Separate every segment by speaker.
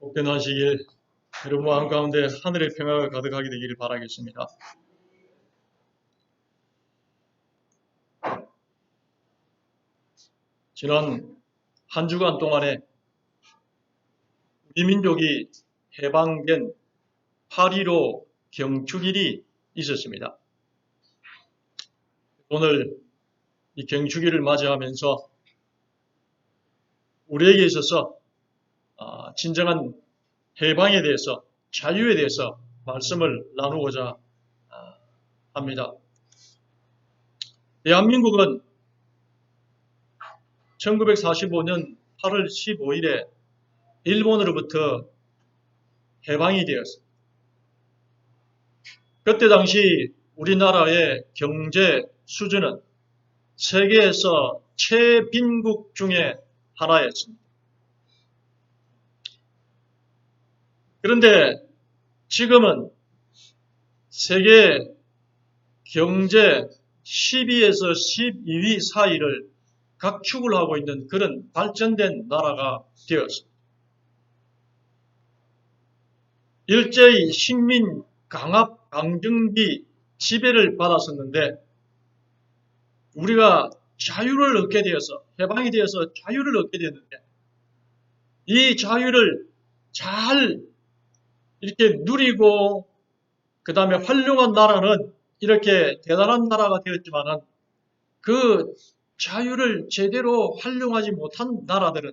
Speaker 1: 복된 하시길 여러분 마음 가운데 하늘의 평화가 가득하게 되기를 바라겠습니다. 지난 한 주간 동안에 우리 민족이 해방된 8.15 경축일이 있었습니다. 오늘 이 경축일을 맞이하면서 우리에게 있어서 진정한 해방에 대해서, 자유에 대해서 말씀을 나누고자 합니다. 대한민국은 1945년 8월 15일에 일본으로부터 해방이 되었습니다. 그때 당시 우리나라의 경제 수준은 세계에서 최빈국 중에 하나였습니다. 그런데 지금은 세계 경제 10위에서 12위 사이를 각축을 하고 있는 그런 발전된 나라가 되었습니다. 일제히 식민 강압 강점기 지배를 받았었는데 우리가 자유를 얻게 되어서 해방이 되어서 자유를 얻게 되었는데 이 자유를 잘 이렇게 누리고 그 다음에 활용한 나라는 이렇게 대단한 나라가 되었지만은 그 자유를 제대로 활용하지 못한 나라들은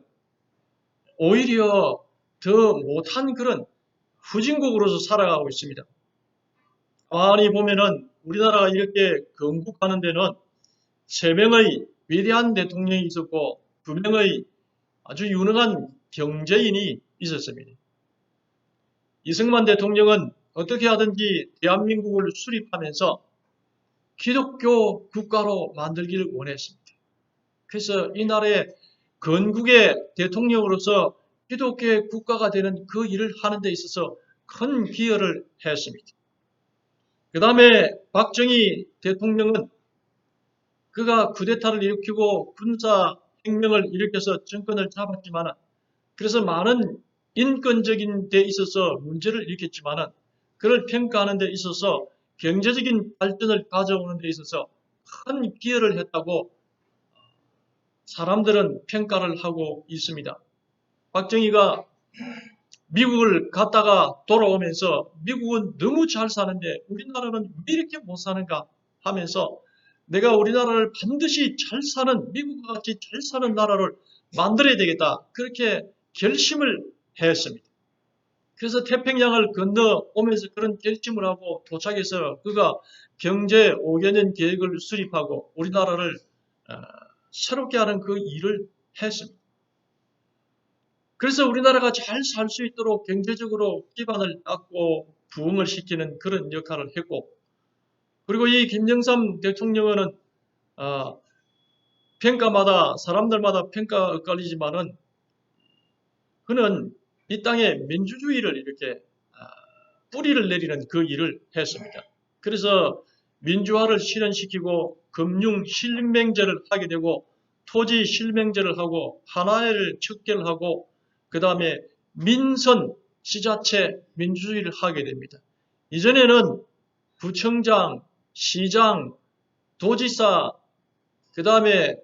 Speaker 1: 오히려 더 못한 그런 후진국으로서 살아가고 있습니다. 가만히 보면은 우리나라가 이렇게 건국하는 데는 3명의 위대한 대통령이 있었고 2명의 아주 유능한 경제인이 있었습니다. 이승만 대통령은 어떻게 하든지 대한민국을 수립하면서 기독교 국가로 만들기를 원했습니다. 그래서 이 나라의 건국의 대통령으로서 기독교의 국가가 되는 그 일을 하는 데 있어서 큰 기여를 했습니다. 그 다음에 박정희 대통령은 그가 쿠데타를 일으키고 군사혁명을 일으켜서 정권을 잡았지만 그래서 많은 인권적인 데 있어서 문제를 일으켰지만 그를 평가하는 데 있어서 경제적인 발전을 가져오는 데 있어서 큰 기여를 했다고 사람들은 평가를 하고 있습니다. 박정희가 미국을 갔다가 돌아오면서 미국은 너무 잘 사는데 우리나라는 왜 이렇게 못 사는가 하면서 내가 우리나라를 반드시 잘 사는 미국과 같이 잘 사는 나라를 만들어야 되겠다 그렇게 결심을 했습니다. 그래서 태평양을 건너오면서 그런 결심을 하고 도착해서 그가 경제 5개년 계획을 수립하고 우리나라를 새롭게 하는 그 일을 했습니다. 그래서 우리나라가 잘 살 수 있도록 경제적으로 기반을 닦고 부흥을 시키는 그런 역할을 했고 그리고 이 김영삼 대통령은 평가마다 사람들마다 평가가 엇갈리지만은 그는 이 땅에 민주주의를 이렇게 뿌리를 내리는 그 일을 했습니다. 그래서 민주화를 실현시키고 금융 실명제를 하게 되고 토지 실명제를 하고 하나를 척결하고 그 다음에 민선 지자체 민주주의를 하게 됩니다. 이전에는 구청장, 시장, 도지사, 그 다음에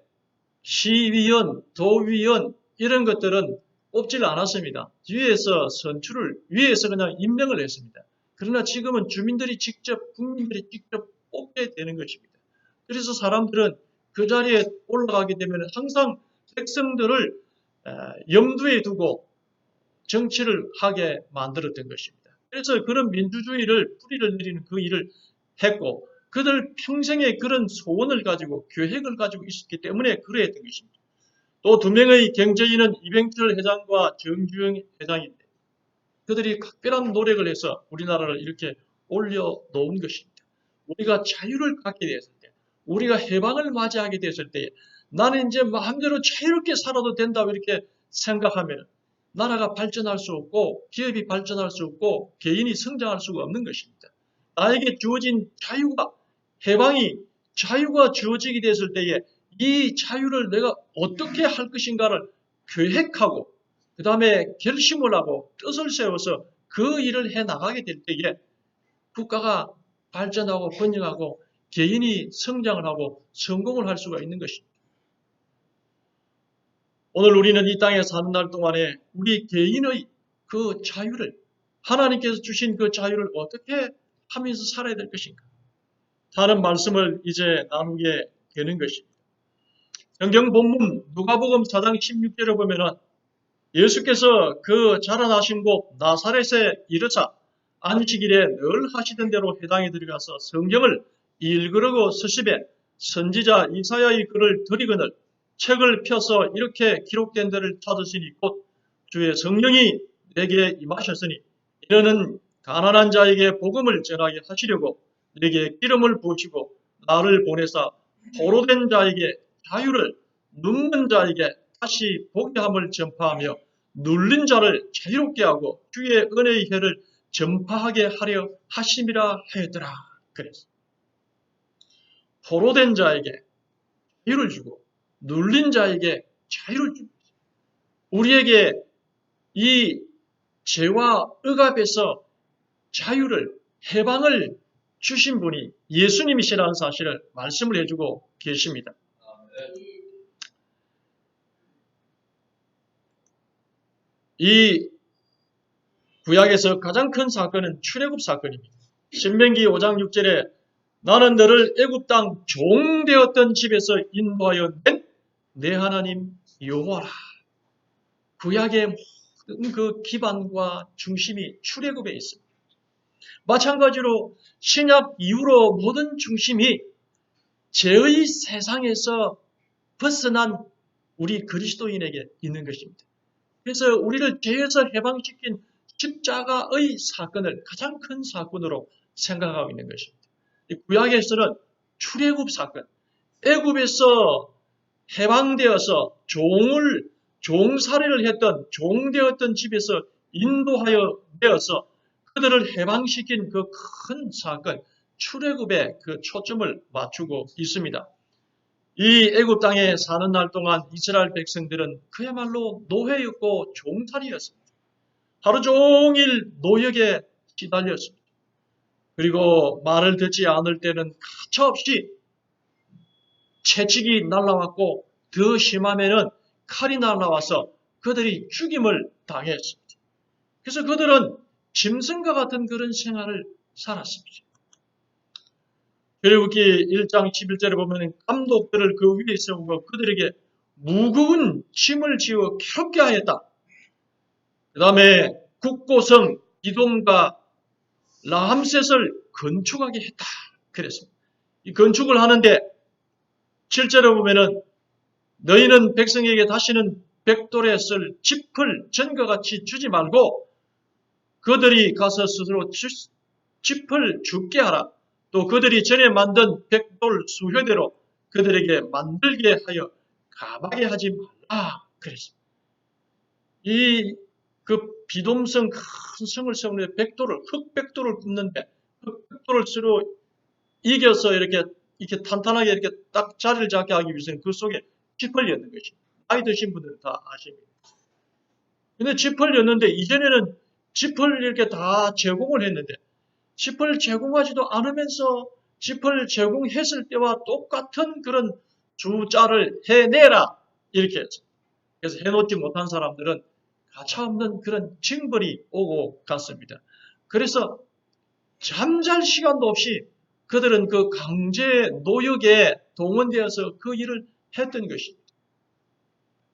Speaker 1: 시의원, 도의원 이런 것들은 뽑질 않았습니다. 위에서 그냥 임명을 했습니다. 그러나 지금은 주민들이 직접, 국민들이 직접 뽑게 되는 것입니다. 그래서 사람들은 그 자리에 올라가게 되면 항상 백성들을 염두에 두고 정치를 하게 만들었던 것입니다. 그래서 그런 민주주의를 뿌리를 내리는 그 일을 했고 그들 평생에 그런 소원을 가지고 계획을 가지고 있었기 때문에 그러했던 것입니다. 또 2명의 경제인은 이병철 회장과 정주영 회장인데 그들이 각별한 노력을 해서 우리나라를 이렇게 올려놓은 것입니다. 우리가 자유를 갖게 되었을 때 우리가 해방을 맞이하게 되었을 때 나는 이제 마음대로 자유롭게 살아도 된다 이렇게 생각하면 나라가 발전할 수 없고 기업이 발전할 수 없고 개인이 성장할 수가 없는 것입니다. 나에게 주어진 자유가 해방이 자유가 주어지게 됐을 때에 이 자유를 내가 어떻게 할 것인가를 계획하고 그 다음에 결심을 하고 뜻을 세워서 그 일을 해 나가게 될 때에 국가가 발전하고 번영하고 개인이 성장을 하고 성공을 할 수가 있는 것입니다. 오늘 우리는 이 땅에 사는 날 동안에 우리 개인의 그 자유를, 하나님께서 주신 그 자유를 어떻게 하면서 살아야 될 것인가 하는 말씀을 이제 나누게 되는 것입니다. 성경 본문 누가복음 4장 16절에 보면은 예수께서 그 자라나신 곳 나사렛에 이르사 안식일에 늘 하시던 대로 회당에 들어가서 성경을 읽으려고 서십에 선지자 이사야의 글을 들이거늘 책을 펴서 이렇게 기록된 데를 찾으시니 곧 주의 성령이 내게 임하셨으니 이는 가난한 자에게 복음을 전하게 하시려고 내게 기름을 부으시고 나를 보내사 포로된 자에게 자유를, 눕는 자에게 다시 보게 함을 전파하며 눌린 자를 자유롭게 하고 주의 은혜의 해를 전파하게 하려 하심이라 하였더라. 그래서 포로된 자에게 자유를 주고 눌린 자에게 자유를 줍니다. 우리에게 이 죄와 억압에서 자유를, 해방을 주신 분이 예수님이시라는 사실을 말씀을 해주고 계십니다. 이 구약에서 가장 큰 사건은 출애굽 사건입니다. 신명기 5장 6절에 나는 너를 애굽 땅 종되었던 집에서 인도하여 낸 내 하나님 여호와라. 구약의 모든 그 기반과 중심이 출애굽에 있습니다. 마찬가지로 신약 이후로 모든 중심이 죄의 세상에서 벗어난 우리 그리스도인에게 있는 것입니다. 그래서 우리를 죄에서 해방시킨 십자가의 사건을 가장 큰 사건으로 생각하고 있는 것입니다. 구약에서는 출애굽 사건, 애굽에서 해방되어서 종살이를 했던 종되었던 집에서 인도하여 되어서 그들을 해방시킨 그 큰 사건, 출애굽에 그 초점을 맞추고 있습니다. 이 애굽 땅에 사는 날 동안 이스라엘 백성들은 그야말로 노예였고 종살이였습니다. 하루 종일 노역에 시달렸습니다. 그리고 말을 듣지 않을 때는 가차없이 채찍이 날라왔고 더 심하면은 칼이 날라와서 그들이 죽임을 당했습니다. 그래서 그들은 짐승과 같은 그런 생활을 살았습니다. 출애굽기 1장 11절에 보면 감독들을 그 위에 세우고 그들에게 무거운 짐을 지어 괴롭게 하였다. 그 다음에 국고성 기돔과 라함셋을 건축하게 했다. 그랬습니다. 이 건축을 하는데 7절에 보면은 너희는 백성에게 다시는 백돌에 쓸 짚을 전과 같이 주지 말고 그들이 가서 스스로 짚을 줍게 하라. 또 그들이 전에 만든 백돌 수효대로 그들에게 만들게 하여 가하게 하지 말라. 그랬습니다. 그 비돔성 큰 성을 세우는데 흑백돌을 굽는데 흑백돌을 서로 이겨서 이렇게 탄탄하게 이렇게 딱 자리를 잡게 하기 위해서는 그 속에 짚을 였는 것입니다. 나이 드신 분들은 다 아십니다. 근데 짚을 였는데 이전에는 짚을 이렇게 다 제공을 했는데 짚을 제공하지도 않으면서 짚을 제공했을 때와 똑같은 그런 주자를 해내라 이렇게 했습니다. 그래서 해놓지 못한 사람들은 가차없는 그런 징벌이 오고 갔습니다. 그래서 잠잘 시간도 없이 그들은 그 강제 노역에 동원되어서 그 일을 했던 것입니다.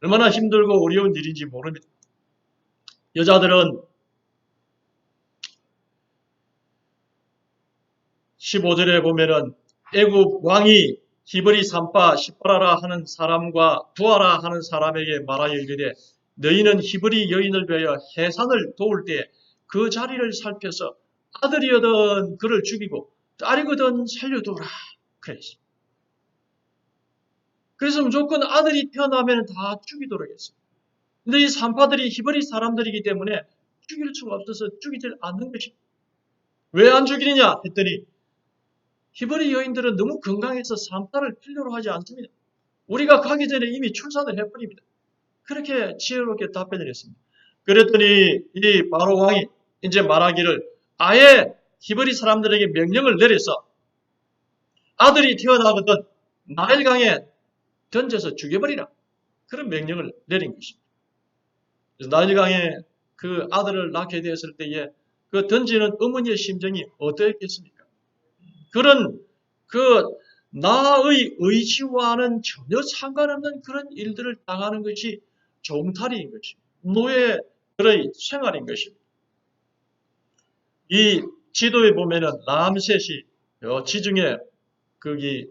Speaker 1: 얼마나 힘들고 어려운 일인지 모릅니다. 여자들은 15절에 보면은 애굽 왕이 히브리 산파 시퍼라라 하는 사람과 부하라 하는 사람에게 말하여 이르되 너희는 히브리 여인을 위하여 해산을 도울 때 그 자리를 살펴서 아들이거든 그를 죽이고 딸이거든 살려두라. 그랬습니다. 그래서 무조건 아들이 태어나면 다 죽이도록 했습니다. 근데 이 산파들이 히브리 사람들이기 때문에 죽일 수가 없어서 죽이질 않는 것입니다. 왜 안 죽이느냐 했더니 히브리 여인들은 너무 건강해서 산파를 필요로 하지 않습니다. 우리가 가기 전에 이미 출산을 해버립니다. 그렇게 지혜롭게 답변을 했습니다. 그랬더니 이 바로 왕이 이제 말하기를 아예 히브리 사람들에게 명령을 내려서 아들이 태어나거든 나일강에 던져서 죽여버리라. 그런 명령을 내린 것입니다. 그래서 나일강에 그 아들을 낳게 되었을 때에 그 던지는 어머니의 심정이 어떠했겠습니까? 그런 그 나의 의지와는 전혀 상관없는 그런 일들을 당하는 것이 종탈이인 것입니다. 노예들의 생활인 것입니다. 이 지도에 보면은 람셋이 지중해 거기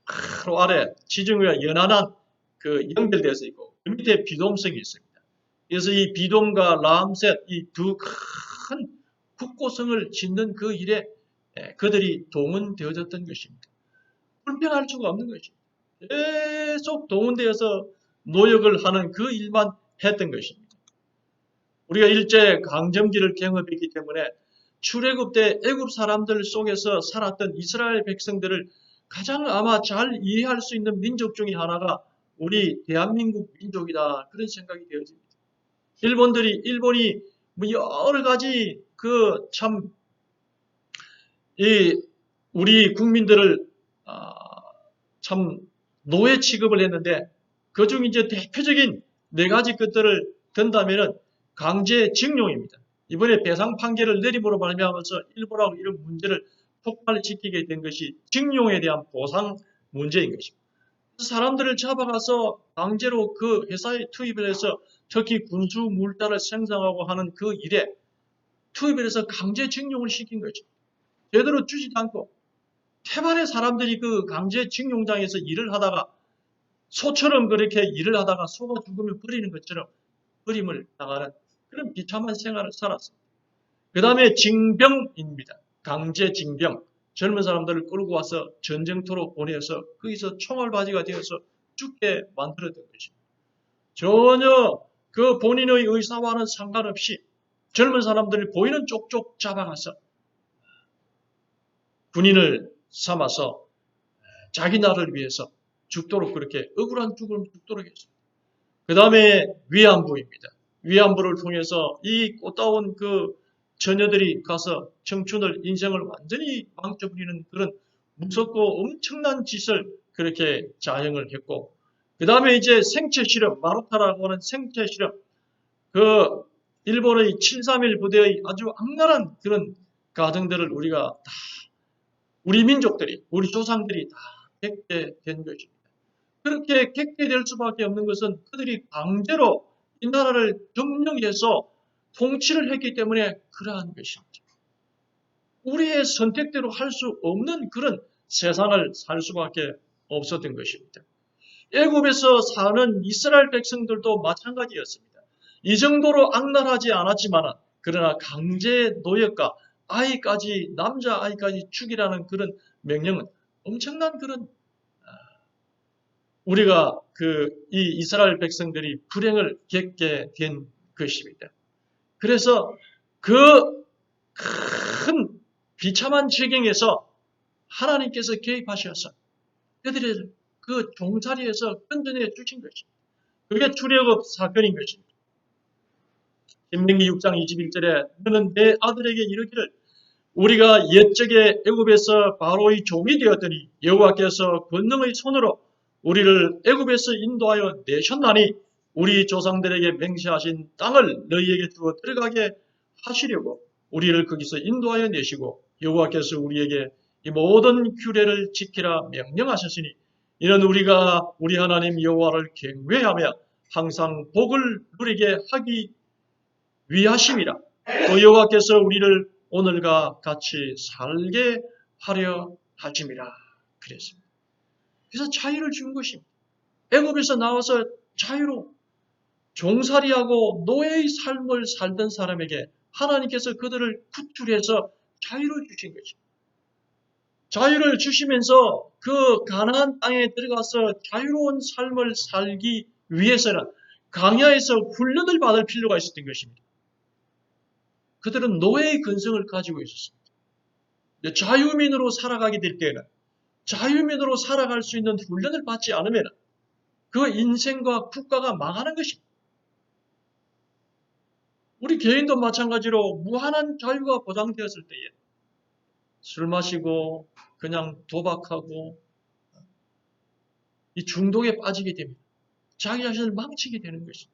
Speaker 1: 바로 아래 지중해와 연안한 그 연결되어서 있고 그 밑에 비돔성이 있습니다. 그래서 이 비돔과 람셋 이 두 큰 국고성을 짓는 그 일에 그들이 동원되어졌던 것입니다. 불평할 수가 없는 것입니다. 계속 동원되어서 노역을 하는 그 일만 했던 것입니다. 우리가 일제 강점기를 경험했기 때문에 출애굽 때 애굽 사람들 속에서 살았던 이스라엘 백성들을 가장 아마 잘 이해할 수 있는 민족 중에 하나가 우리 대한민국 민족이다. 그런 생각이 되어집니다. 일본이 뭐 여러 가지 그 참 이 우리 국민들을 참 노예 취급을 했는데 그중 이제 대표적인 네 가지 것들을 든다면은 강제징용입니다. 이번에 배상 판결을 내림으로 말미암아서 일본하고 이런 문제를 폭발시키게 된 것이 징용에 대한 보상 문제인 것입니다. 사람들을 잡아가서 강제로 그 회사에 투입을 해서 특히 군수 물자를 생성하고 하는 그 일에 투입을 해서 강제징용을 시킨 거죠. 제대로 주지도 않고 태반의 사람들이 그 강제징용장에서 일을 하다가 소처럼 그렇게 일을 하다가 소가 죽으면 버리는 것처럼 버림을 당하는 그런 비참한 생활을 살았습니다. 그 다음에 징병입니다. 강제징병. 젊은 사람들을 끌고 와서 전쟁터로 보내서 거기서 총알바지가 되어서 죽게 만들었던 것입니다. 전혀 그 본인의 의사와는 상관없이 젊은 사람들을 보이는 쪽쪽 잡아가서 군인을 삼아서 자기 나라를 위해서 죽도록 그렇게 억울한 죽음 죽도록 했습니다. 그 다음에 위안부입니다. 위안부를 통해서 이 꽃다운 그 처녀들이 가서 청춘을 인생을 완전히 망쳐버리는 그런 무섭고 엄청난 짓을 그렇게 자행을 했고 그 다음에 이제 생체 실험 마루타라고 하는 생체 실험 그 일본의 731 부대의 아주 악랄한 그런 가정들을 우리가 다 우리 민족들이 우리 조상들이 다 겪게 된 것입니다. 그렇게 겪게 될 수밖에 없는 것은 그들이 강제로 이 나라를 점령해서 통치를 했기 때문에 그러한 것입니다. 우리의 선택대로 할 수 없는 그런 세상을 살 수밖에 없었던 것입니다. 애굽에서 사는 이스라엘 백성들도 마찬가지였습니다. 이 정도로 악랄하지 않았지만 그러나 강제 노역과 아이까지 남자 아이까지 죽이라는 그런 명령은 엄청난 그런 우리가 이 이스라엘 백성들이 불행을 겪게 된 것입니다. 그래서 그 큰 비참한 지경에서 하나님께서 개입하셔서 그들의 그 종살이에서 건져내 주신 것입니다. 그게 출애굽 사건인 것입니다. 신명기 6장 21절에 너는 내 아들에게 이르기를 우리가 옛적에 애굽에서 바로의 종이 되었더니 여호와께서 권능의 손으로 우리를 애굽에서 인도하여 내셨나니 우리 조상들에게 맹세하신 땅을 너희에게 주어 들어가게 하시려고 우리를 거기서 인도하여 내시고 여호와께서 우리에게 이 모든 규례를 지키라 명령하셨으니 이는 우리가 우리 하나님 여호와를 경외하며 항상 복을 누리게 하기 위하심이라. 또 여호와께서 우리를 오늘과 같이 살게 하려 하심이라 그랬습니다. 그래서 자유를 준 것입니다. 애굽에서 나와서 자유로 종살이하고 노예의 삶을 살던 사람에게 하나님께서 그들을 구출해서 자유를 주신 것입니다. 자유를 주시면서 그 가나안 땅에 들어가서 자유로운 삶을 살기 위해서는 광야에서 훈련을 받을 필요가 있었던 것입니다. 그들은 노예의 근성을 가지고 있었습니다. 자유민으로 살아가게 될 때에는 자유민으로 살아갈 수 있는 훈련을 받지 않으면 그 인생과 국가가 망하는 것입니다. 우리 개인도 마찬가지로 무한한 자유가 보장되었을 때에 술 마시고 그냥 도박하고 이 중독에 빠지게 됩니다. 자기 자신을 망치게 되는 것입니다.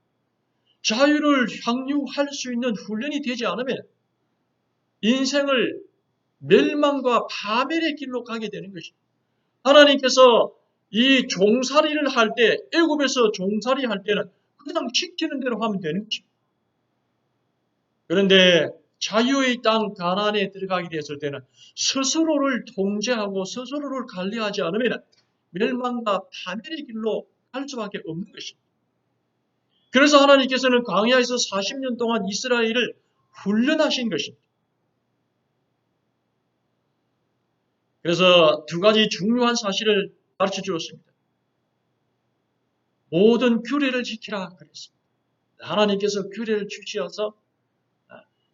Speaker 1: 자유를 향유할 수 있는 훈련이 되지 않으면 인생을 멸망과 파멸의 길로 가게 되는 것입니다. 하나님께서 이 종살이를 할 때, 애굽에서 종살이 할 때는 그냥 시키는 대로 하면 되는 것입니다. 그런데 자유의 땅 가나안에 들어가게 됐을 때는 스스로를 통제하고 스스로를 관리하지 않으면 멸망과 파멸의 길로 갈 수밖에 없는 것입니다. 그래서 하나님께서는 광야에서 40년 동안 이스라엘을 훈련하신 것입니다. 그래서 두 가지 중요한 사실을 가르쳐 주었습니다. 모든 규례를 지키라 그랬습니다. 하나님께서 규례를 주시어서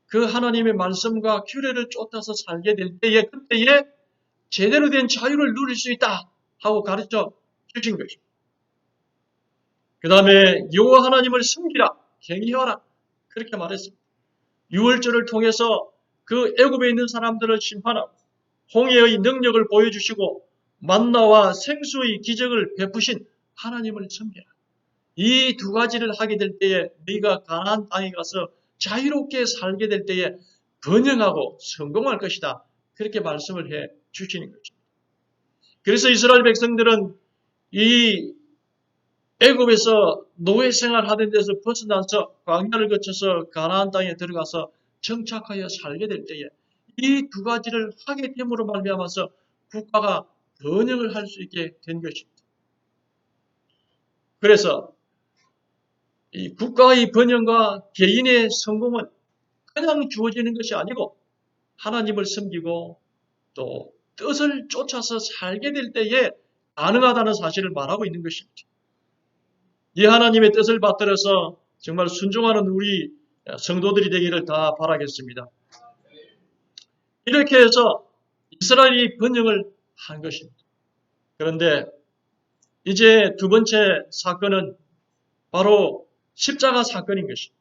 Speaker 1: 그 하나님의 말씀과 규례를 쫓아서 살게 될 때에 그때에 제대로 된 자유를 누릴 수 있다 하고 가르쳐 주신 것입니다. 그 다음에 여호와 하나님을 섬기라, 경외하라 그렇게 말했습니다. 유월절을 통해서 그 애굽에 있는 사람들을 심판하고 홍해의 능력을 보여주시고 만나와 생수의 기적을 베푸신 하나님을 섬기라. 이 두 가지를 하게 될 때에 네가 가나안 땅에 가서 자유롭게 살게 될 때에 번영하고 성공할 것이다. 그렇게 말씀을 해 주시는 거죠. 그래서 이스라엘 백성들은 이 애굽에서 노예 생활하던 데서 벗어나서 광야를 거쳐서 가나안 땅에 들어가서 정착하여 살게 될 때에 이 두 가지를 하게 됨으로 말미암아서 국가가 번영을 할 수 있게 된 것입니다. 그래서 이 국가의 번영과 개인의 성공은 그냥 주어지는 것이 아니고 하나님을 섬기고 또 뜻을 쫓아서 살게 될 때에 가능하다는 사실을 말하고 있는 것입니다. 이 하나님의 뜻을 받들어서 정말 순종하는 우리 성도들이 되기를 다 바라겠습니다. 이렇게 해서 이스라엘이 번영을 한 것입니다. 그런데 이제 두 번째 사건은 바로 십자가 사건인 것입니다.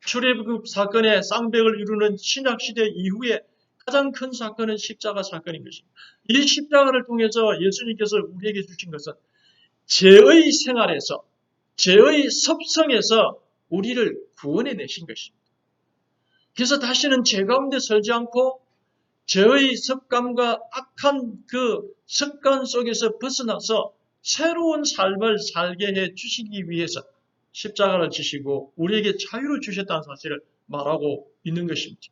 Speaker 1: 출애굽 사건의 쌍벽을 이루는 신약시대 이후에 가장 큰 사건은 십자가 사건인 것입니다. 이 십자가를 통해서 예수님께서 우리에게 주신 것은 죄의 생활에서 죄의 섭성에서 우리를 구원해 내신 것입니다. 그래서 다시는 죄 가운데 설지 않고 죄의 습관과 악한 그 습관 속에서 벗어나서 새로운 삶을 살게 해 주시기 위해서 십자가를 지시고 우리에게 자유를 주셨다는 사실을 말하고 있는 것입니다.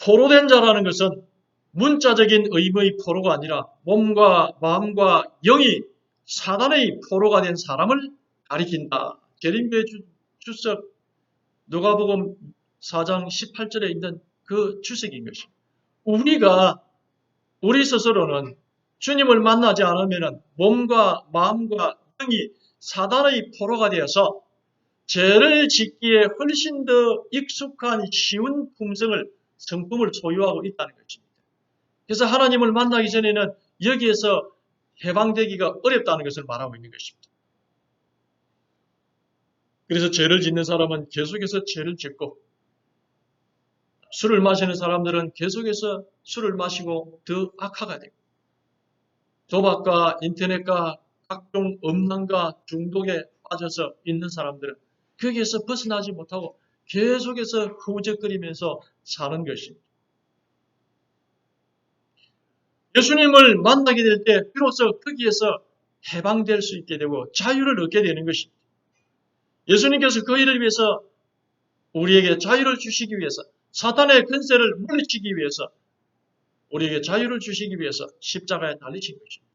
Speaker 1: 포로된 자라는 것은 문자적인 의무의 포로가 아니라 몸과 마음과 영이 사단의 포로가 된 사람을 가리킨다. 계린배 주석 누가복음 4장 18절에 있는 그 주석인 것입니다. 우리 스스로는 주님을 만나지 않으면 몸과 마음과 영이 사단의 포로가 되어서 죄를 짓기에 훨씬 더 익숙한 쉬운 성품을 소유하고 있다는 것입니다. 그래서 하나님을 만나기 전에는 여기에서 해방되기가 어렵다는 것을 말하고 있는 것입니다. 그래서 죄를 짓는 사람은 계속해서 죄를 짓고 술을 마시는 사람들은 계속해서 술을 마시고 더 악화가 되고 도박과 인터넷과 각종 음란과 중독에 빠져서 있는 사람들은 거기에서 벗어나지 못하고 계속해서 허우적거리면서 사는 것입니다. 예수님을 만나게 될 때 비로소 거기에서 해방될 수 있게 되고 자유를 얻게 되는 것입니다. 예수님께서 그 일을 위해서 우리에게 자유를 주시기 위해서 사탄의 권세를 물리치기 위해서 우리에게 자유를 주시기 위해서 십자가에 달리신 것입니다.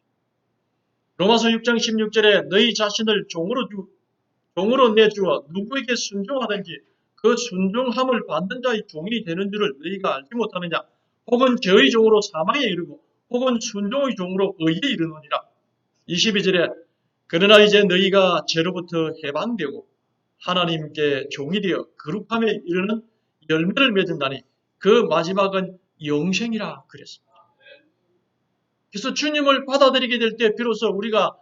Speaker 1: 로마서 6장 16절에 너희 자신을 종으로 내주어 누구에게 순종하든지 그 순종함을 받는 자의 종이 되는 줄을 너희가 알지 못하느냐. 혹은 죄의 종으로 사망에 이르고 혹은 순종의 종으로 의에 이르느니라. 22절에 그러나 이제 너희가 죄로부터 해방되고 하나님께 종이 되어 거룩함에 이르는 열매를 맺은다니 그 마지막은 영생이라 그랬습니다. 그래서 주님을 받아들이게 될 때 비로소 우리가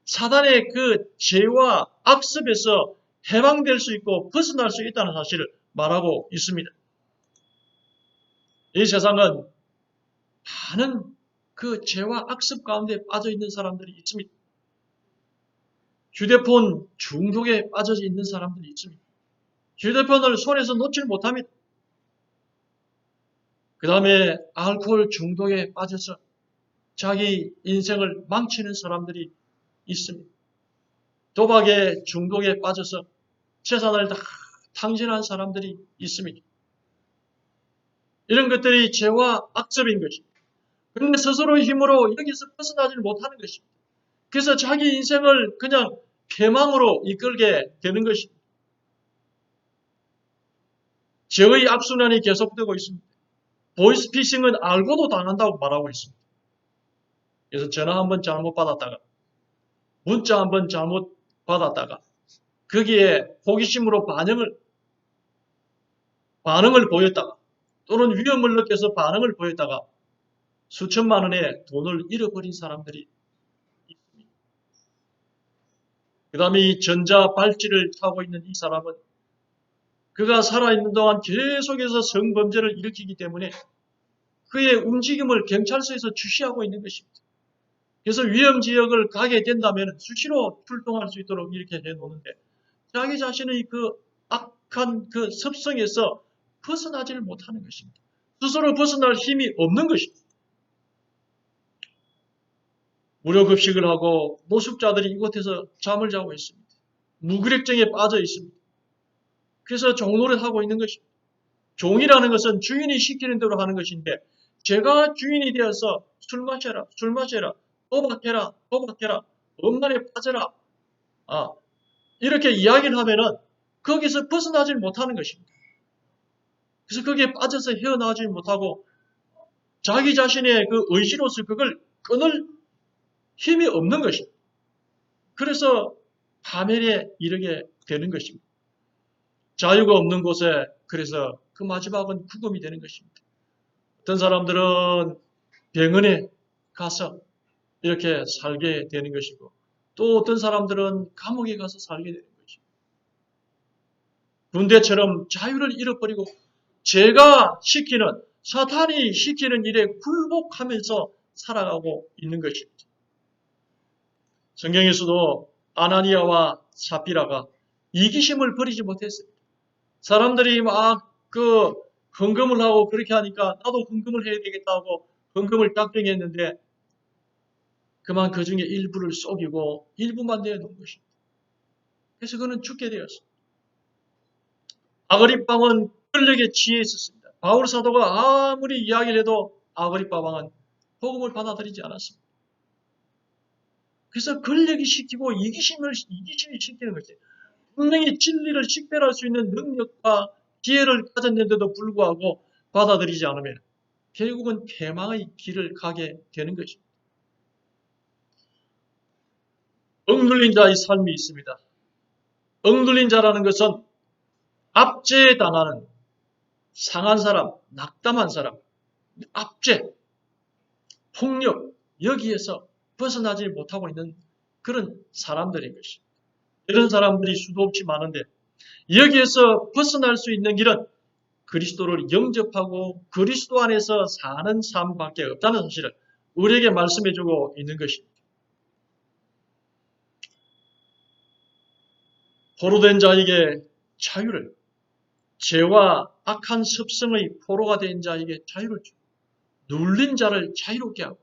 Speaker 1: 사단의 그 죄와 악습에서 해방될 수 있고 벗어날 수 있다는 사실을 말하고 있습니다. 이 세상은 많은 그 죄와 악습 가운데 빠져 있는 사람들이 있습니다. 휴대폰 중독에 빠져 있는 사람들이 있습니다. 휴대폰을 손에서 놓질 못합니다. 그 다음에 알코올 중독에 빠져서 자기 인생을 망치는 사람들이 있습니다. 도박의 중독에 빠져서 재산을 다 탕진한 사람들이 있습니다. 이런 것들이 죄와 악습인 것입니다. 그런데 스스로의 힘으로 여기서 벗어나지 못하는 것입니다. 그래서 자기 인생을 그냥 패망으로 이끌게 되는 것입니다. 죄의 악순환이 계속되고 있습니다. 보이스피싱은 알고도 당한다고 말하고 있습니다. 그래서 전화 한번 잘못 받았다가 문자 한번 잘못 받았다가 거기에 호기심으로 반응을 보였다가 또는 위험을 느껴서 반응을 보였다가 수천만 원의 돈을 잃어버린 사람들이 있습니다. 그 다음에 이 전자발찌를 차고 있는 이 사람은 그가 살아있는 동안 계속해서 성범죄를 일으키기 때문에 그의 움직임을 경찰서에서 주시하고 있는 것입니다. 그래서 위험지역을 가게 된다면 수시로 출동할 수 있도록 이렇게 해놓는데 자기 자신의 그 악한 그 습성에서 벗어나지를 못하는 것입니다. 스스로 벗어날 힘이 없는 것입니다. 무료급식을 하고 노숙자들이 이곳에서 잠을 자고 있습니다. 무기력증에 빠져 있습니다. 그래서 종노릇하고 있는 것입니다. 종이라는 것은 주인이 시키는 대로 하는 것인데 제가 주인이 되어서 술 마셔라, 술 마셔라, 도박해라, 도박해라, 엄간에 빠져라 이렇게 이야기를 하면은 거기서 벗어나지 못하는 것입니다. 그래서 거기에 빠져서 헤어나오지 못하고 자기 자신의 그 의지로서 그걸 끊을 힘이 없는 것입니다. 그래서 파멸에 이르게 되는 것입니다. 자유가 없는 곳에 그래서 그 마지막은 죽음이 되는 것입니다. 어떤 사람들은 병원에 가서 이렇게 살게 되는 것이고 또 어떤 사람들은 감옥에 가서 살게 되는 것입니다. 군대처럼 자유를 잃어버리고 제가 시키는 사탄이 시키는 일에 굴복하면서 살아가고 있는 것입니다. 성경에서도 아나니아와 삽비라가 이기심을 버리지 못했어요. 사람들이 막 헌금을 하고 그렇게 하니까 나도 헌금을 해야 되겠다고 헌금을 작정했는데 그만 그 중에 일부를 속이고 일부만 내놓은 것입니다. 그래서 그는 죽게 되었습니다. 아그리빠 왕은 권력에 취해 있었습니다. 바울 사도가 아무리 이야기를 해도 아그리빠 왕은 복음을 받아들이지 않았습니다. 그래서 권력이 시키고 이기심이 시키는 것이에요. 분명히 진리를 식별할 수 있는 능력과 기회를 가졌는데도 불구하고 받아들이지 않으면 결국은 패망의 길을 가게 되는 것입니다. 억눌린 자의 삶이 있습니다. 억눌린 자라는 것은 압제당하는 상한 사람, 낙담한 사람, 압제, 폭력 여기에서 벗어나지 못하고 있는 그런 사람들인 것입니다. 이런 사람들이 수도 없이 많은데 여기에서 벗어날 수 있는 길은 그리스도를 영접하고 그리스도 안에서 사는 삶밖에 없다는 사실을 우리에게 말씀해주고 있는 것입니다. 포로된 자에게 자유를, 죄와 악한 습성의 포로가 된 자에게 자유를 주고 눌린 자를 자유롭게 하고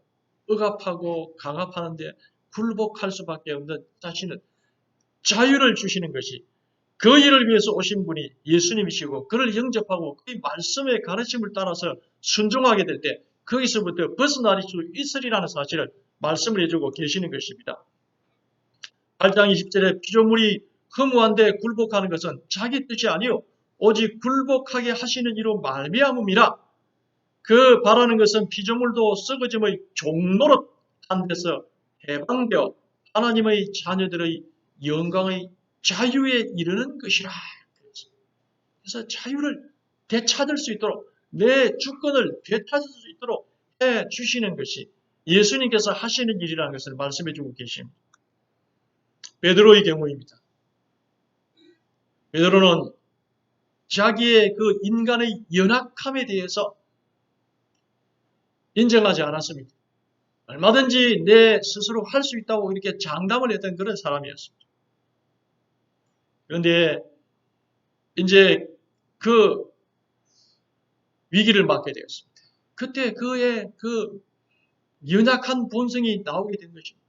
Speaker 1: 억압하고 강압하는데 굴복할 수밖에 없는 자신은 자유를 주시는 것이 그 일을 위해서 오신 분이 예수님이시고 그를 영접하고 그 말씀의 가르침을 따라서 순종하게 될 때 거기서부터 벗어날 수 있으리라는 사실을 말씀을 해주고 계시는 것입니다. 8장 20절에 피조물이 허무한데 굴복하는 것은 자기 뜻이 아니요 오직 굴복하게 하시는 이로 말미암음이라. 그 바라는 것은 피조물도 썩어짐의 종노릇한 데서 해방되어 하나님의 자녀들의 영광의 자유에 이르는 것이라. 그래서 자유를 되찾을 수 있도록 내 주권을 되찾을 수 있도록 해 주시는 것이 예수님께서 하시는 일이라는 것을 말씀해 주고 계십니다. 베드로의 경우입니다. 베드로는 자기의 그 인간의 연약함에 대해서 인정하지 않았습니다. 얼마든지 내 스스로 할 수 있다고 이렇게 장담을 했던 그런 사람이었습니다. 그런데 이제 그 위기를 맞게 되었습니다. 그때 그의 그 연약한 본성이 나오게 된 것입니다.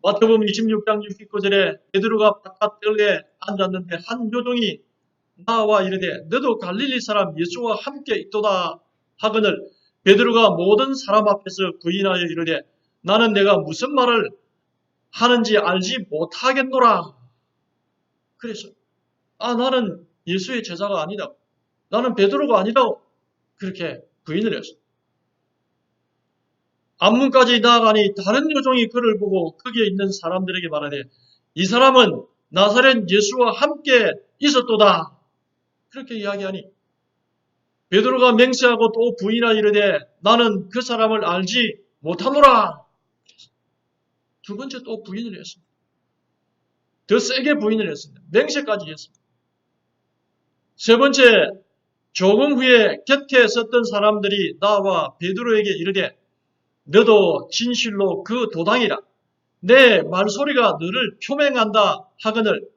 Speaker 1: 마태복음 26장 69절에 베드로가 바깥뜰에 앉았는데 한 요종이 나와 이르되 너도 갈릴리 사람 예수와 함께 있도다 하거늘 베드로가 모든 사람 앞에서 부인하여 이르되 나는 내가 무슨 말을 하는지 알지 못하겠노라. 그래서 나는 예수의 제자가 아니다. 나는 베드로가 아니라고 그렇게 부인을 했습니다. 앞문까지 나아가니 다른 여종이 그를 보고 거기에 있는 사람들에게 말하되 이 사람은 나사렛 예수와 함께 있었도다. 그렇게 이야기하니 베드로가 맹세하고 또 부인하여 이르되 나는 그 사람을 알지 못하노라. 두 번째 또 부인을 했습니다. 더 세게 부인을 했습니다. 맹세까지 했습니다. 세 번째, 조금 후에 곁에 섰던 사람들이 나와 베드로에게 이르되 너도 진실로 그 도당이라. 내 말소리가 너를 표명한다 하거늘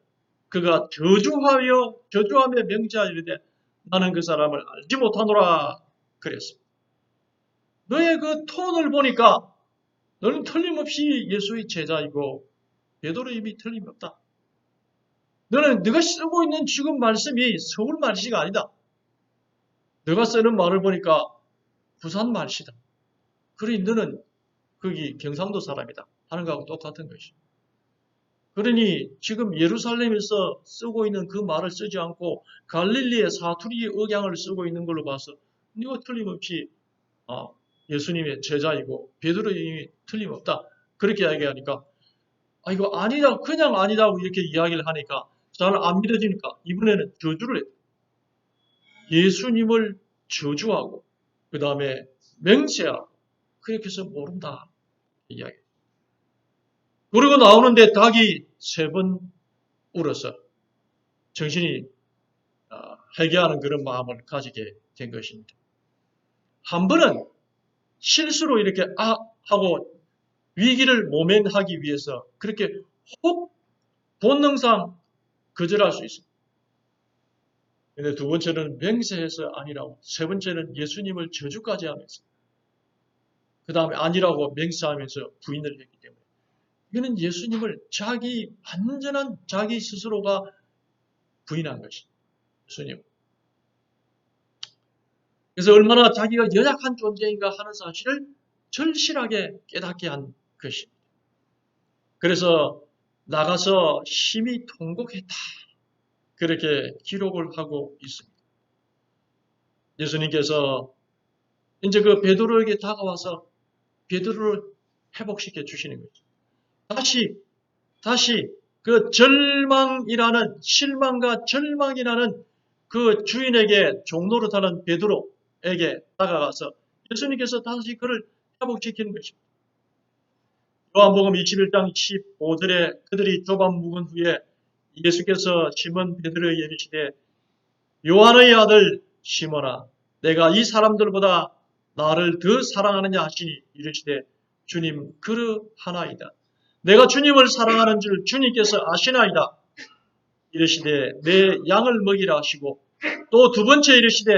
Speaker 1: 그가 저주하며 명제하여 이르되 나는 그 사람을 알지 못하노라 그랬습니다. 너의 그 톤을 보니까 너는 틀림없이 예수의 제자이고 베드로 입이 틀림없다. 너는 네가 쓰고 있는 지금 말씀이 서울 말씨가 아니다. 네가 쓰는 말을 보니까 부산 말씨다. 그러니 너는 거기 경상도 사람이다 하는 거하고 똑같은 것이다. 그러니 지금 예루살렘에서 쓰고 있는 그 말을 쓰지 않고 갈릴리의 사투리 억양을 쓰고 있는 걸로 봐서 네가 틀림없이 예수님의 제자이고 베드로임이 틀림없다. 그렇게 이야기하니까 이거 아니다. 그냥 아니다고 이렇게 이야기를 하니까 잘 안 믿어지니까 이번에는 저주를 했다. 예수님을 저주하고 그 다음에 맹세하고 그렇게 해서 모른다. 이야기. 그러고 나오는데 닭이 3번 울어서 정신이 회개하는 그런 마음을 가지게 된 것입니다. 한 번은 실수로 이렇게 하고 위기를 모면하기 위해서 그렇게 혹 본능상 거절할 수 있습니다. 근데 두 번째는 맹세해서 아니라고, 세 번째는 예수님을 저주까지 하면서 그 다음에 아니라고 맹세하면서 부인을 했기 때문에 이거는 예수님을 완전한 자기 스스로가 부인한 것입니다. 예수님. 그래서 얼마나 자기가 연약한 존재인가 하는 사실을 절실하게 깨닫게 한 것입니다. 그래서 나가서 심히 통곡했다. 그렇게 기록을 하고 있습니다. 예수님께서 이제 그 베드로에게 다가와서 베드로를 회복시켜 주시는 거죠. 다시 그 실망과 절망이라는 그 주인에게 종노릇하는 베드로에게 다가가서 예수님께서 다시 그를 회복시키는 것입니다. 요한복음 21장 15절에 그들이 조반 묵은 후에 예수께서 시몬 베드로에게 이르시되 요한의 아들 시몬아 내가 이 사람들보다 나를 더 사랑하느냐 하시니 이르시되 주님 그러하나이다. 내가 주님을 사랑하는 줄 주님께서 아시나이다. 이르시되 내 양을 먹이라 하시고 또 두 번째 이르시되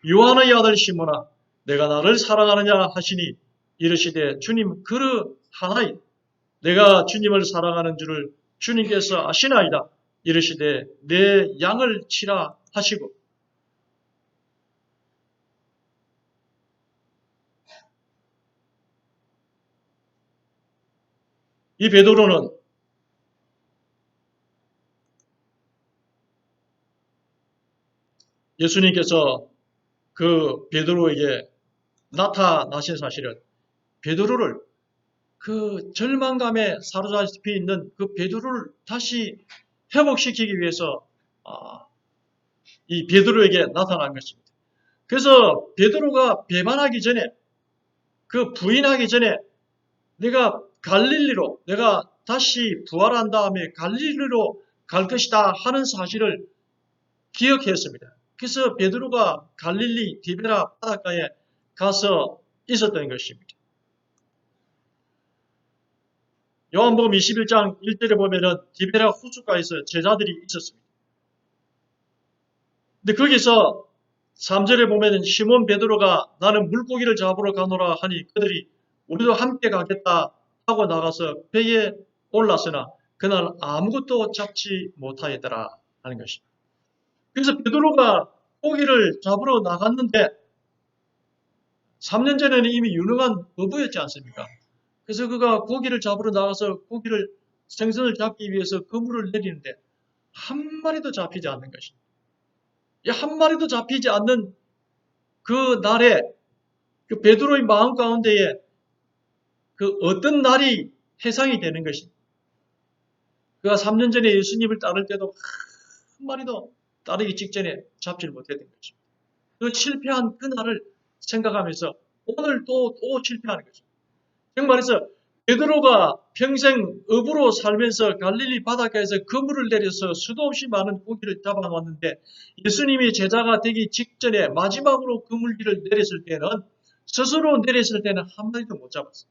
Speaker 1: 요한의 아들 시몬아 내가 나를 사랑하느냐 하시니 이르시되 주님 그러하나이다. 내가 주님을 사랑하는 줄을 주님께서 아시나이다. 이르시되 내 양을 치라 하시고 이 베드로는 예수님께서 그 베드로에게 나타나신 사실은 베드로를 그 절망감에 사로잡혀 있는 그 베드로를 다시 회복시키기 위해서 이 베드로에게 나타난 것입니다. 그래서 베드로가 배반하기 전에 그 부인하기 전에 내가 다시 부활한 다음에 갈릴리로 갈 것이다 하는 사실을 기억했습니다. 그래서 베드로가 갈릴리 디베라 바닷가에 가서 있었던 것입니다. 요한복음 21장 1절에 보면은 디베라 호숫가에서 제자들이 있었습니다. 근데 거기서 3절에 보면은 시몬 베드로가 나는 물고기를 잡으러 가노라 하니 그들이 우리도 함께 가겠다 하고 나가서 배에 올랐으나 그날 아무것도 잡지 못하였더라 하는 것입니다. 그래서 베드로가 고기를 잡으러 나갔는데 3년 전에는 이미 유능한 어부였지 않습니까? 그래서 그가 고기를 잡으러 나가서 생선을 잡기 위해서 그물을 내리는데 한 마리도 잡히지 않는 것입니다. 이 한 마리도 잡히지 않는 그 날에 그 베드로의 마음 가운데에 그 어떤 날이 해상이 되는 것입니다. 그가 3년 전에 예수님을 따를 때도 한 마리도 따르기 직전에 잡지를 못했던 것입니다. 그 실패한 그 날을 생각하면서 오늘 또 실패하는 것입니다. 정말해서 베드로가 평생 어부로 살면서 갈릴리 바닷가에서 그물을 내려서 수도 없이 많은 고기를 잡아왔는데 예수님이 제자가 되기 직전에 마지막으로 그물기를 내렸을 때는 스스로 내렸을 때는 한 마리도 못 잡았어요.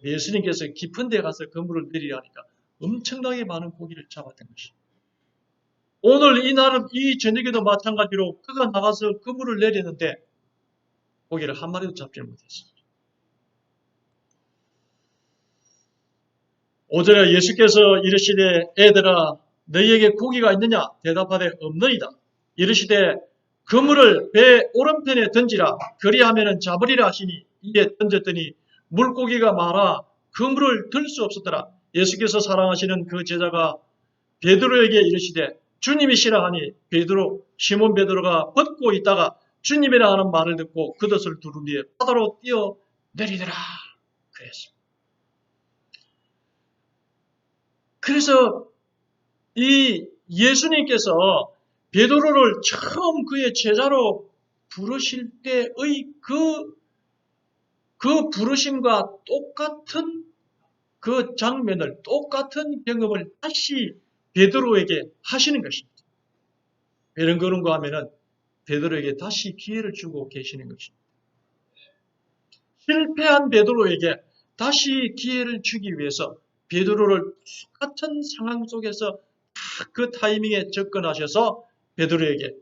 Speaker 1: 예수님께서 깊은 데 가서 그물을 내리려 하니까 엄청나게 많은 고기를 잡았던 것입니다. 오늘 이 저녁에도 마찬가지로 그가 나가서 그물을 내렸는데 고기를 한 마리도 잡지 못했습니다. 5절에 예수께서 이르시되 애들아 너희에게 고기가 있느냐 대답하되 없느니라. 이르시되 그물을 배 오른편에 던지라 그리하면은 잡으리라 하시니 이에 던졌더니 물고기가 많아 그물을 들 수 없었더라. 예수께서 사랑하시는 그 제자가 베드로에게 이르시되 주님이시라 하니 시몬 베드로가 벗고 있다가 주님이라 하는 말을 듣고 겉옷을 두른 뒤에 바다로 뛰어 내리더라 그랬습니다. 그래서 이 예수님께서 베드로를 처음 그의 제자로 부르실 때의 그 부르심과 똑같은 그 장면을, 똑같은 경험을 다시 베드로에게 하시는 것입니다. 이런 그런가 하면은 베드로에게 다시 기회를 주고 계시는 것입니다. 실패한 베드로에게 다시 기회를 주기 위해서 베드로를 똑같은 상황 속에서 그 타이밍에 접근하셔서 베드로에게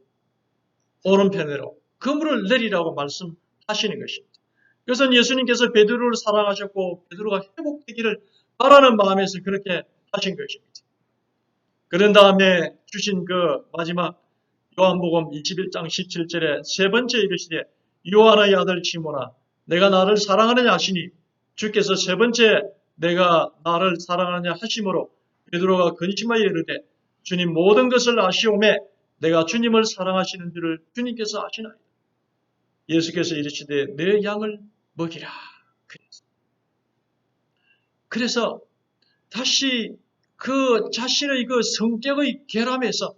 Speaker 1: 오른편으로 그물을 내리라고 말씀하시는 것입니다. 그래서 예수님께서 베드로를 사랑하셨고 베드로가 회복되기를 바라는 마음에서 그렇게 하신 것입니다. 그런 다음에 주신 그 마지막 요한복음 21장 17절에 세 번째 이르시되 요한의 아들 시몬아 내가 나를 사랑하느냐 하시니 주께서 세 번째 내가 나를 사랑하느냐 하심으로 베드로가 근심하여 이르되 주님 모든 것을 아시오매 내가 주님을 사랑하시는 줄을 주님께서 아시나이다. 예수께서 이르시되 내 양을 먹이라. 그래서 다시 그 자신의 그 성격의 결함에서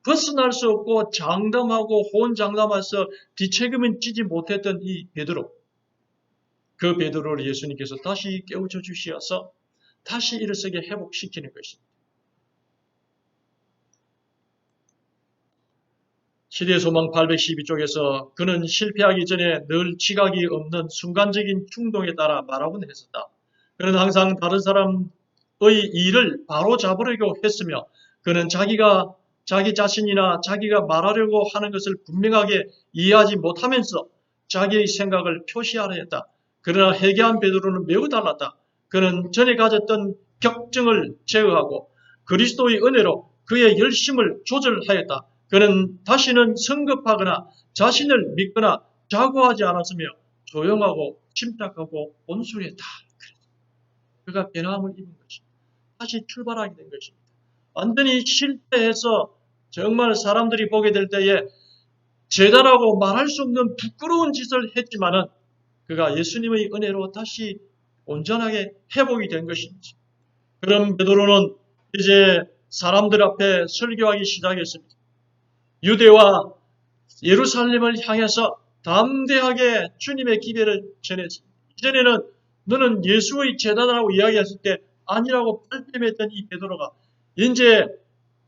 Speaker 1: 벗어날 수 없고 장담하고 호언장담해서 뒤책임은 지지 못했던 이 베드로. 그 베드로를 예수님께서 다시 깨우쳐 주시어서 다시 일어서게 회복시키는 것입니다. 시대소망 812쪽에서 그는 실패하기 전에 늘 지각이 없는 순간적인 충동에 따라 말하곤 했었다. 그는 항상 다른 사람의 일을 바로 잡으려고 했으며 그는 자기 자신이나 자기가 말하려고 하는 것을 분명하게 이해하지 못하면서 자기의 생각을 표시하려 했다. 그러나 회개한 베드로는 매우 달랐다. 그는 전에 가졌던 격정을 제어하고 그리스도의 은혜로 그의 열심을 조절하였다. 그는 다시는 성급하거나 자신을 믿거나 자고하지 않았으며 조용하고 침착하고 온순했다. 그가 변함을 입은 것입니다. 다시 출발하게 된 것입니다. 완전히 실패해서 정말 사람들이 보게 될 때에 제자라고 말할 수 없는 부끄러운 짓을 했지만은 그가 예수님의 은혜로 다시 온전하게 회복이 된 것입니다. 그럼 베드로는 이제 사람들 앞에 설교하기 시작했습니다. 유대와 예루살렘을 향해서 담대하게 주님의 기회를 전했습니다. 이전에는 너는 예수의 제자라고 이야기했을 때 아니라고 빨대맸던 이 베드로가 이제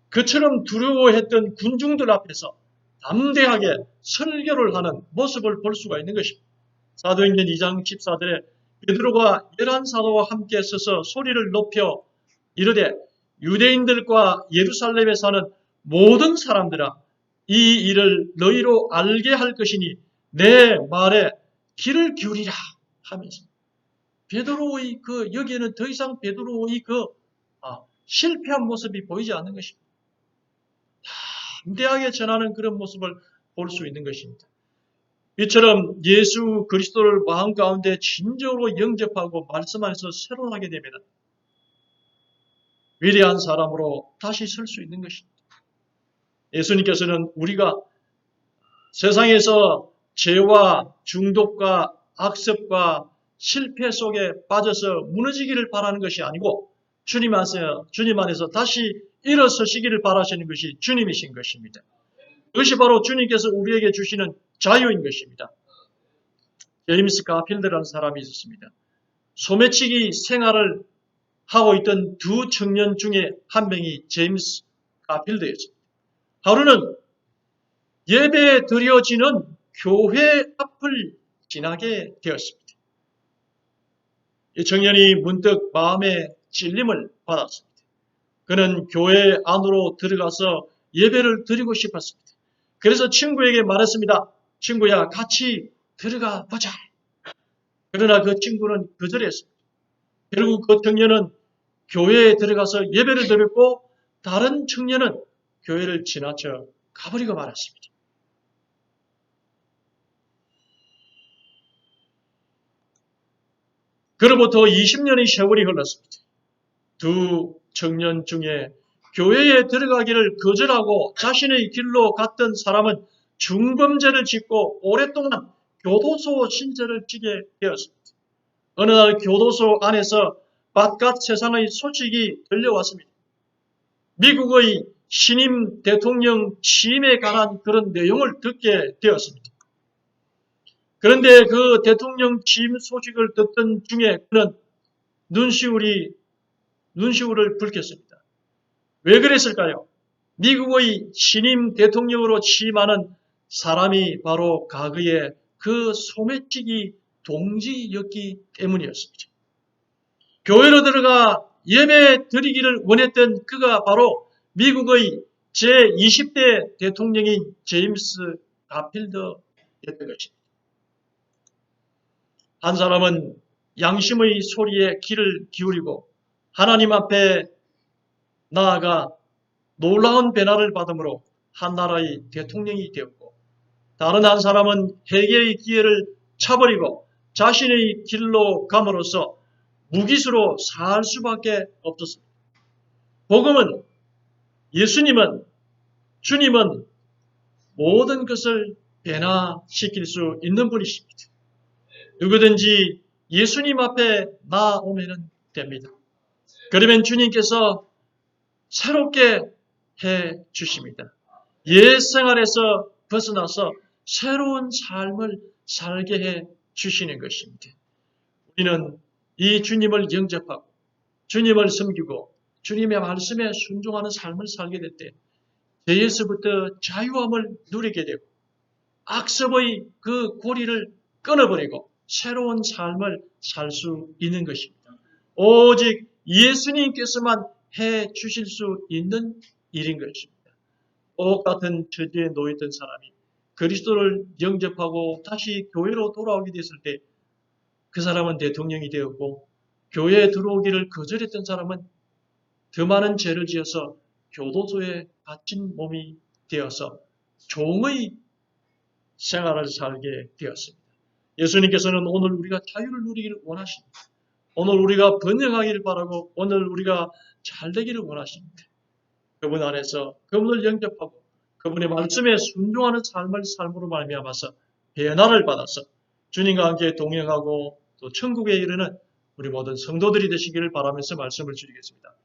Speaker 1: 그처럼 두려워했던 군중들 앞에서 담대하게 설교를 하는 모습을 볼 수가 있는 것입니다. 사도행전 2장 14절에 베드로가 11사도와 함께 서서 소리를 높여 이르되 유대인들과 예루살렘에 사는 모든 사람들아 이 일을 너희로 알게 할 것이니 내 말에 귀를 기울이라 하면서 베드로의 여기에는 더 이상 베드로의 실패한 모습이 보이지 않는 것입니다. 담대하게 전하는 그런 모습을 볼 수 있는 것입니다. 이처럼 예수 그리스도를 마음 가운데 진정으로 영접하고 말씀 안에서 새로나게 되면 위대한 사람으로 다시 설 수 있는 것입니다. 예수님께서는 우리가 세상에서 죄와 중독과 악습과 실패 속에 빠져서 무너지기를 바라는 것이 아니고 주님 안에서 다시 일어서시기를 바라시는 것이 주님이신 것입니다. 그것이 바로 주님께서 우리에게 주시는 자유인 것입니다. 제임스 가필드라는 사람이 있었습니다. 소매치기 생활을 하고 있던 두 청년 중에 한 명이 제임스 가필드였습니다. 하루는 예배에 드려지는 교회 앞을 지나게 되었습니다. 이 청년이 문득 마음의 찔림을 받았습니다. 그는 교회 안으로 들어가서 예배를 드리고 싶었습니다. 그래서 친구에게 말했습니다. 친구야, 같이 들어가 보자. 그러나 그 친구는 거절했습니다. 결국 그 청년은 교회에 들어가서 예배를 드렸고 다른 청년은 교회를 지나쳐 가버리고 말았습니다. 그로부터 20년의 세월이 흘렀습니다. 두 청년 중에 교회에 들어가기를 거절하고 자신의 길로 갔던 사람은 중범죄를 짓고 오랫동안 교도소 신세를 지게 되었습니다. 어느 날 교도소 안에서 바깥 세상의 소식이 들려왔습니다. 미국의 신임 대통령 취임에 관한 그런 내용을 듣게 되었습니다. 그런데 그 대통령 취임 소식을 듣던 중에 그는 눈시울을 붉혔습니다. 왜 그랬을까요? 미국의 신임 대통령으로 취임하는 사람이 바로 과거에 그 소매치기 동지였기 때문이었습니다. 교회로 들어가 예배 드리기를 원했던 그가 바로 미국의 제20대 대통령인 제임스 가필드였던 것입니다. 한 사람은 양심의 소리에 귀를 기울이고 하나님 앞에 나아가 놀라운 변화를 받음으로 한 나라의 대통령이 되었고 다른 한 사람은 회개의 기회를 차버리고 자신의 길로 감으로써 무기수로 살 수밖에 없었습니다. 복음은 주님은 모든 것을 변화시킬 수 있는 분이십니다. 누구든지 예수님 앞에 나오면 됩니다. 그러면 주님께서 새롭게 해 주십니다. 옛 생활에서 벗어나서 새로운 삶을 살게 해 주시는 것입니다. 우리는 이 주님을 영접하고 주님을 섬기고 주님의 말씀에 순종하는 삶을 살게 될 때 죄에서부터 자유함을 누리게 되고 악습의 그 고리를 끊어버리고 새로운 삶을 살 수 있는 것입니다. 오직 예수님께서만 해 주실 수 있는 일인 것입니다. 똑같은 처지에 놓였던 사람이 그리스도를 영접하고 다시 교회로 돌아오게 됐을 때 그 사람은 대통령이 되었고 교회에 들어오기를 거절했던 사람은 더 많은 죄를 지어서 교도소에 갇힌 몸이 되어서 종의 생활을 살게 되었습니다. 예수님께서는 오늘 우리가 자유를 누리기를 원하십니다. 오늘 우리가 번영하기를 바라고 오늘 우리가 잘 되기를 원하십니다. 그분 안에서 그분을 영접하고 그분의 말씀에 순종하는 삶을 삶으로 말미암아서 변화를 받아서 주님과 함께 동행하고 또 천국에 이르는 우리 모든 성도들이 되시기를 바라면서 말씀을 드리겠습니다.